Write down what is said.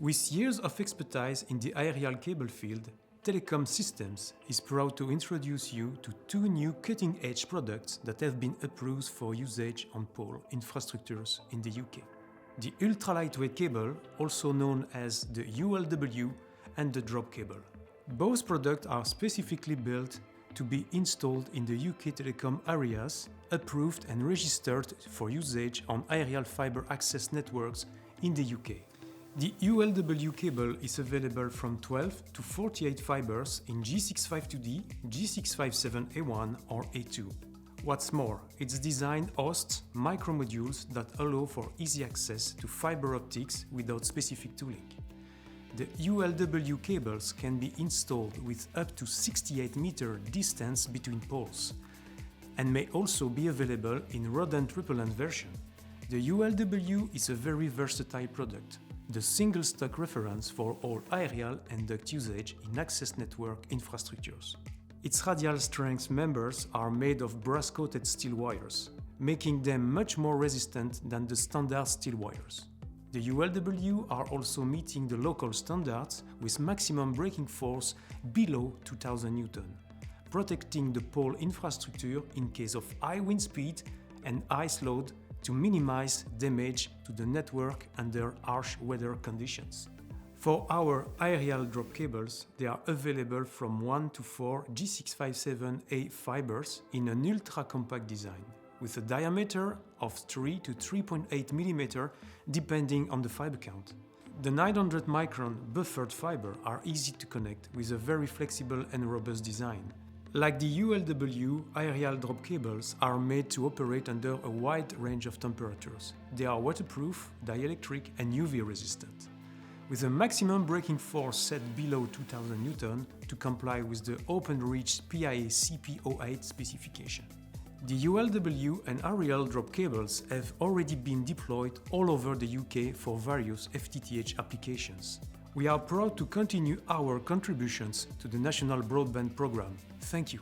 With years of expertise in the aerial cable field, Telecom Systems is proud to introduce you to two new cutting-edge products that have been approved for usage on pole infrastructures in the UK. The ultra-lightweight cable, also known as the ULW, and the drop cable. Both products are specifically built to be installed in the UK telecom areas, approved and registered for usage on aerial fibre access networks in the UK. The ULW cable is available from 12 to 48 fibers in G652D, G657A1 or A2. What's more, its design hosts micromodules that allow for easy access to fiber optics without specific tooling. The ULW cables can be installed with up to 68-meter distance between poles and may also be available in rodent repellent version. The ULW is a very versatile product, the single stock reference for all aerial and duct usage in access network infrastructures. Its radial strength members are made of brass-coated steel wires, making them much more resistant than the standard steel wires. The ULW are also meeting the local standards with maximum braking force below 2000 Newton, protecting the pole infrastructure in case of high wind speed and ice load to minimize damage to the network under harsh weather conditions. For our aerial drop cables, they are available from 1 to 4 G657A fibers in an ultra-compact design, with a diameter of 3 to 3.8 mm depending on the fiber count. The 900 micron buffered fiber are easy to connect with a very flexible and robust design. Like the ULW, aerial drop cables are made to operate under a wide range of temperatures. They are waterproof, dielectric and UV resistant, with a maximum braking force set below 2000 Newton to comply with the OpenReach PIA CP08 specification. The ULW and aerial drop cables have already been deployed all over the UK for various FTTH applications. We are proud to continue our contributions to the National Broadband Programme. Thank you.